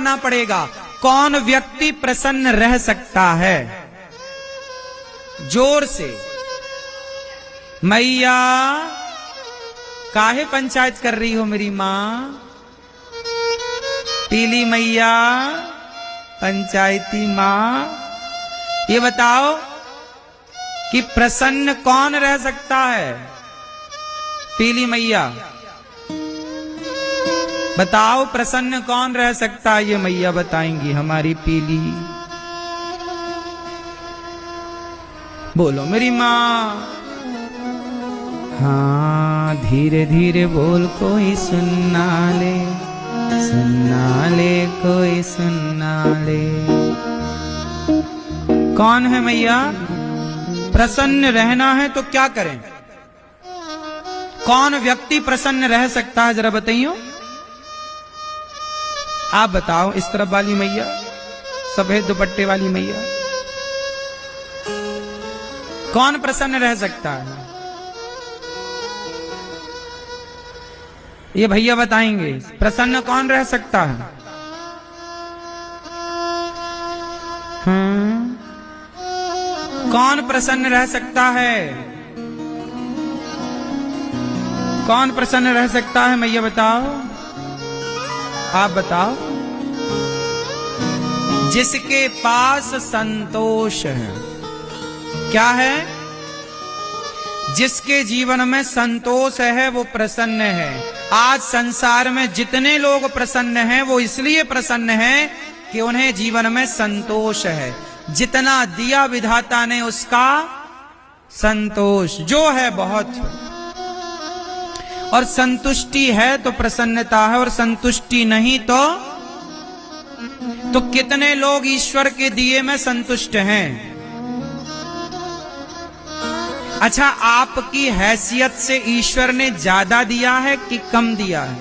करना पड़ेगा। कौन व्यक्ति प्रसन्न रह सकता है? जोर से। मैया काहे पंचायत कर रही हो मेरी मां? पीली मैया, पंचायती मां, ये बताओ कि प्रसन्न कौन रह सकता है? पीली मैया बताओ, प्रसन्न कौन रह सकता है? ये मैया बताएंगी, हमारी पीली। बोलो मेरी मां। हाँ, धीरे धीरे बोल, कोई सुनना ले, सुनना ले, कोई सुनना ले। कौन है मैया? प्रसन्न रहना है तो क्या करें? कौन व्यक्ति प्रसन्न रह सकता है, जरा बताइयो। आप बताओ, इस तरफ वाली मैया, सफेद दुपट्टे वाली मैया, कौन प्रसन्न रह सकता है? ये भैया बताएंगे, प्रसन्न कौन रह सकता है? कौन प्रसन्न रह सकता है? कौन प्रसन्न रह सकता है मैया बताओ? आप बताओ। जिसके पास संतोष है। क्या है? जिसके जीवन में संतोष है वो प्रसन्न है। आज संसार में जितने लोग प्रसन्न हैं वो इसलिए प्रसन्न हैं कि उन्हें जीवन में संतोष है। जितना दिया विधाता ने उसका संतोष जो है बहुत, और संतुष्टि है तो प्रसन्नता है, और संतुष्टि नहीं तो कितने लोग ईश्वर के दिए में संतुष्ट हैं। अच्छा, आपकी हैसियत से ईश्वर ने ज्यादा दिया है कि कम दिया है?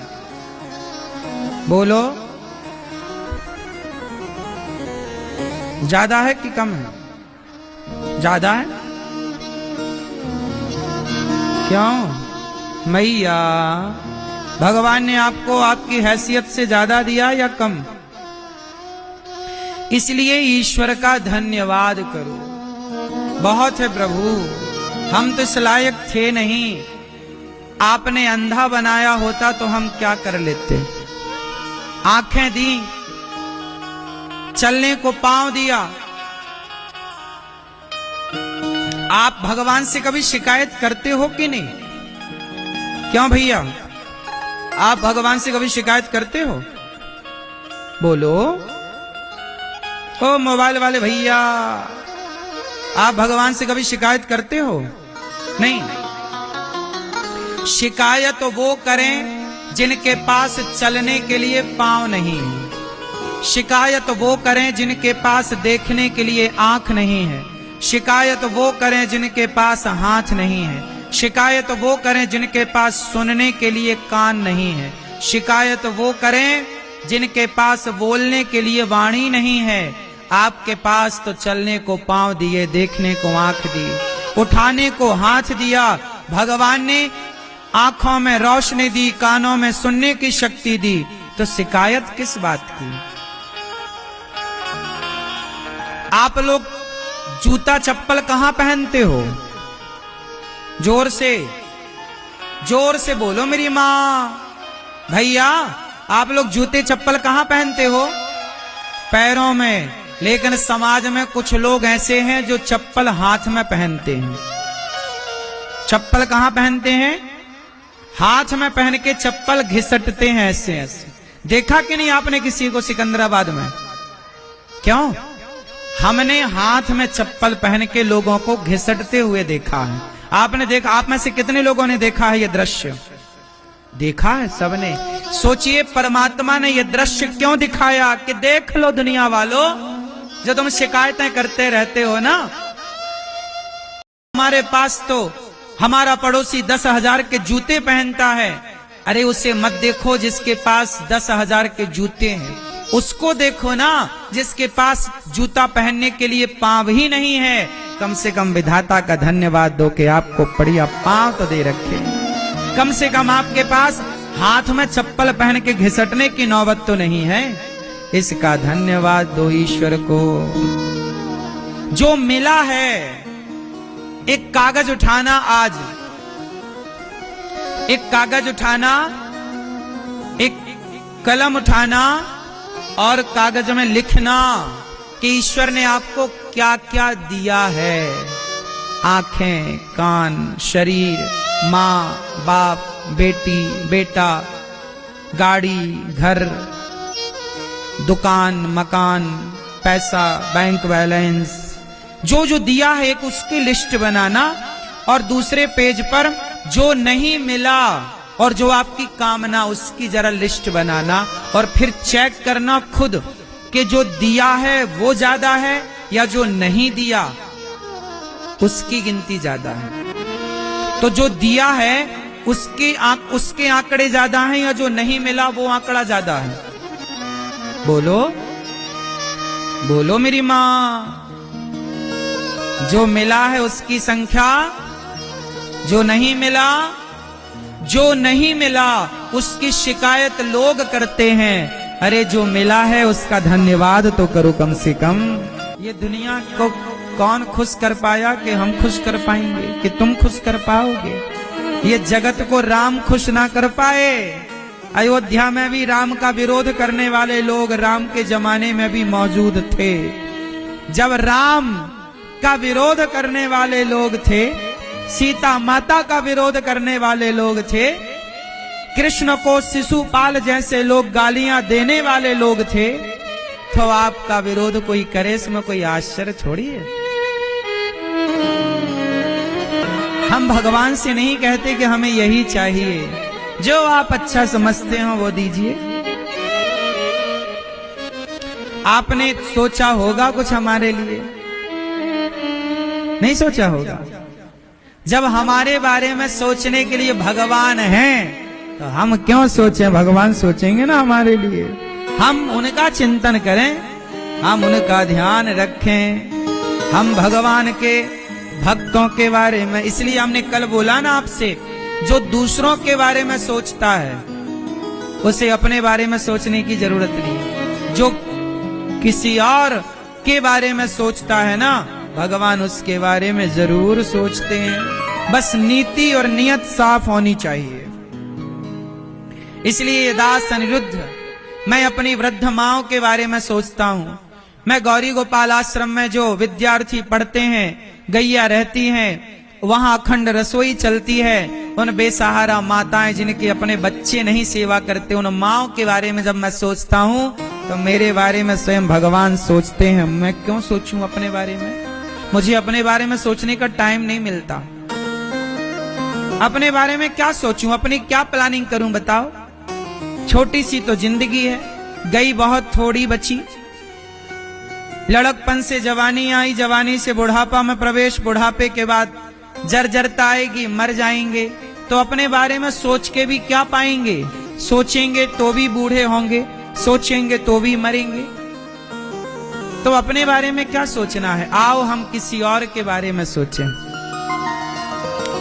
बोलो, ज्यादा है कि कम है? ज्यादा है। क्यों मैया? भगवान ने आपको आपकी हैसियत से ज्यादा दिया या कम? इसलिए ईश्वर का धन्यवाद करो। बहुत है प्रभु, हम तो इस लायक थे नहीं, आपने अंधा बनाया होता तो हम क्या कर लेते। आंखें दी, चलने को पांव दिया। आप भगवान से कभी शिकायत करते हो कि नहीं? क्यों भैया, आप भगवान से कभी शिकायत करते हो? बोलो। ओ मोबाइल वाले भैया, आप भगवान से कभी शिकायत करते हो? नहीं। शिकायत वो करें जिनके पास चलने के लिए पांव नहीं है। शिकायत वो करें जिनके पास देखने के लिए आंख नहीं है। शिकायत वो करें जिनके पास हाथ नहीं है। शिकायत वो करें जिनके पास सुनने के लिए कान नहीं है। शिकायत वो करें जिनके पास बोलने के लिए वाणी नहीं है। आपके पास तो चलने को पांव दिए, देखने को आंख दी, उठाने को हाथ दिया। भगवान ने आंखों में रोशनी दी, कानों में सुनने की शक्ति दी, तो शिकायत किस बात की? आप लोग जूता चप्पल कहां पहनते हो? जोर से बोलो मेरी मां। भैया, आप लोग जूते चप्पल कहां पहनते हो? पैरों में। लेकिन समाज में कुछ लोग ऐसे हैं जो चप्पल हाथ में पहनते हैं। चप्पल कहां पहनते हैं? हाथ में पहन के चप्पल घिसटते हैं ऐसे ऐसे। देखा कि नहीं आपने किसी को सिकंदराबाद में? क्यों? हमने हाथ में चप्पल पहन के लोगों को घिसटते हुए देखा है। आपने देखा? आप में से कितने लोगों ने देखा है ये दृश्य? देखा है सबने। सोचिए, परमात्मा ने ये दृश्य क्यों दिखाया कि देख लो दुनिया वालों, जो तुम शिकायतें करते रहते हो ना, हमारे पास तो हमारा पड़ोसी 10,000 के जूते पहनता है। अरे उसे मत देखो जिसके पास 10,000 के जूते हैं, उसको देखो ना जिसके पास जूता पहनने के लिए पांव ही नहीं है। कम से कम विधाता का धन्यवाद दो कि आपको बढ़िया पांव तो दे रखे। कम से कम आपके पास हाथ में चप्पल पहन के घिसटने की नौबत तो नहीं है। इसका धन्यवाद दो ईश्वर को। जो मिला है, एक कागज उठाना, आज एक कागज उठाना, एक कलम उठाना और कागज में लिखना कि ईश्वर ने आपको क्या क्या दिया है। आंखें, कान, शरीर, माँ, बाप, बेटी, बेटा, गाड़ी, घर, दुकान, मकान, पैसा, बैंक बैलेंस, जो जो दिया है एक उसकी लिस्ट बनाना, और दूसरे पेज पर जो नहीं मिला और जो आपकी कामना उसकी जरा लिस्ट बनाना, और फिर चेक करना खुद कि जो दिया है वो ज्यादा है या जो नहीं दिया उसकी गिनती ज्यादा है। तो जो दिया है उसके आंकड़े ज्यादा हैं या जो नहीं मिला वो आंकड़ा ज्यादा है? बोलो बोलो मेरी माँ। जो मिला है उसकी संख्या, जो नहीं मिला उसकी शिकायत लोग करते हैं। अरे जो मिला है उसका धन्यवाद तो करो कम से कम। ये दुनिया को कौन खुश कर पाया कि हम खुश कर पाएंगे, कि तुम खुश कर पाओगे? ये जगत को राम खुश ना कर पाए। अयोध्या में भी राम का विरोध करने वाले लोग राम के जमाने में भी मौजूद थे। जब राम का विरोध करने वाले लोग थे, सीता माता का विरोध करने वाले लोग थे, कृष्ण को शिशुपाल जैसे लोग गालियां देने वाले लोग थे, तो आपका विरोध कोई करे इसमें कोई आश्चर्य थोड़ी है। हम भगवान से नहीं कहते कि हमें यही चाहिए, जो आप अच्छा समझते हो वो दीजिए। आपने सोचा होगा कुछ हमारे लिए? नहीं सोचा होगा। जब हमारे बारे में सोचने के लिए भगवान हैं तो हम क्यों सोचें? भगवान सोचेंगे ना हमारे लिए। हम उनका चिंतन करें, हम उनका ध्यान रखें, हम भगवान के भक्तों के बारे में। इसलिए हमने कल बोला ना आपसे, जो दूसरों के बारे में सोचता है उसे अपने बारे में सोचने की जरूरत नहीं। जो किसी और के बारे में सोचता है ना, भगवान उसके बारे में जरूर सोचते हैं। बस नीति और नियत साफ होनी चाहिए। इसलिए ये दास अनिरुद्ध, मैं अपनी वृद्ध माओं के बारे में सोचता हूँ। मैं गौरी गोपाल आश्रम में जो विद्यार्थी पढ़ते हैं, गैया रहती हैं, वहां अखंड रसोई चलती है। उन बेसहारा माताएं जिनके अपने बच्चे नहीं सेवा करते, उन माओं के बारे में जब मैं सोचता हूँ तो मेरे बारे में स्वयं भगवान सोचते हैं। मैं क्यों सोचूं अपने बारे में? मुझे अपने बारे में सोचने का टाइम नहीं मिलता। अपने बारे में क्या सोचूं, अपनी क्या प्लानिंग करूं बताओ? छोटी सी तो जिंदगी है, गई बहुत थोड़ी बची। लड़कपन से जवानी आई, जवानी से बुढ़ापा में प्रवेश, बुढ़ापे के बाद जर्जरता आएगी, मर जाएंगे। तो अपने बारे में सोच के भी क्या पाएंगे? सोचेंगे तो भी बूढ़े होंगे, सोचेंगे तो भी मरेंगे। तो अपने बारे में क्या सोचना है? आओ हम किसी और के बारे में सोचें।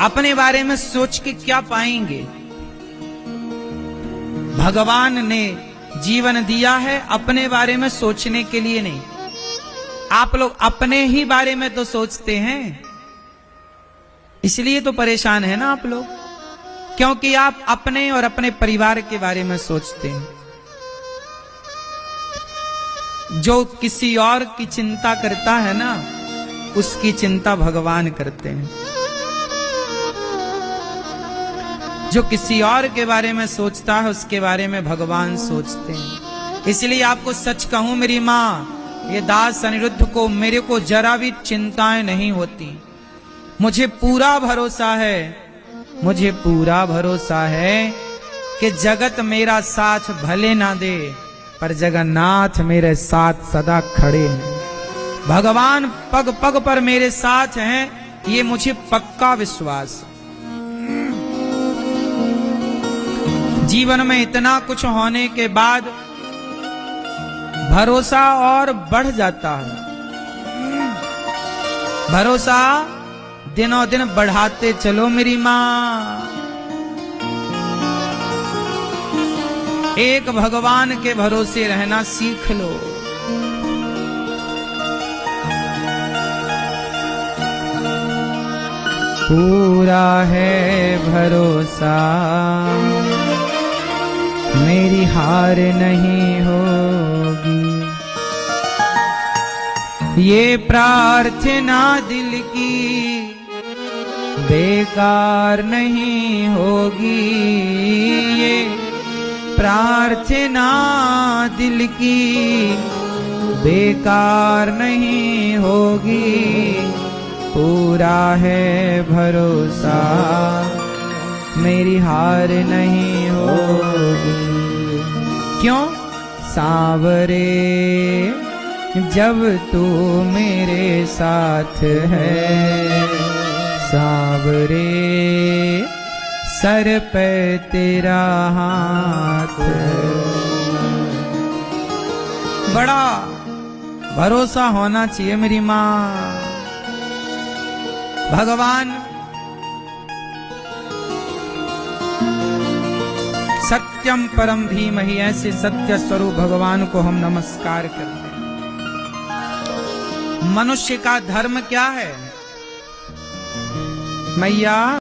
अपने बारे में सोच के क्या पाएंगे? भगवान ने जीवन दिया है अपने बारे में सोचने के लिए नहीं। आप लोग अपने ही बारे में तो सोचते हैं, इसलिए तो परेशान है ना आप लोग, क्योंकि आप अपने और अपने परिवार के बारे में सोचते हैं। जो किसी और की चिंता करता है ना, उसकी चिंता भगवान करते हैं। जो किसी और के बारे में सोचता है उसके बारे में भगवान सोचते हैं। इसलिए आपको सच कहूं मेरी माँ, ये दास अनिरुद्ध को, मेरे को जरा भी चिंताएं नहीं होती। मुझे पूरा भरोसा है, मुझे पूरा भरोसा है कि जगत मेरा साथ भले ना दे, पर जगन्नाथ मेरे साथ सदा खड़े हैं। भगवान पग पग पर मेरे साथ हैं, ये मुझे पक्का विश्वास। जीवन में इतना कुछ होने के बाद भरोसा और बढ़ जाता है। भरोसा दिनों दिन बढ़ाते चलो मेरी माँ। एक भगवान के भरोसे रहना सीख लो। पूरा है भरोसा मेरी हार नहीं होगी, ये प्रार्थना दिल की बेकार नहीं होगी, ये प्रार्थना दिल की बेकार नहीं होगी। पूरा है भरोसा मेरी हार नहीं होगी। क्यों? सांवरे जब तू मेरे साथ है, सांवरे सर पे तेरा हाथ। बड़ा भरोसा होना चाहिए मेरी माँ। भगवान सत्यम परम धीमहि, ऐसे सत्य स्वरूप भगवान को हम नमस्कार करते हैं। मनुष्य का धर्म क्या है? मैया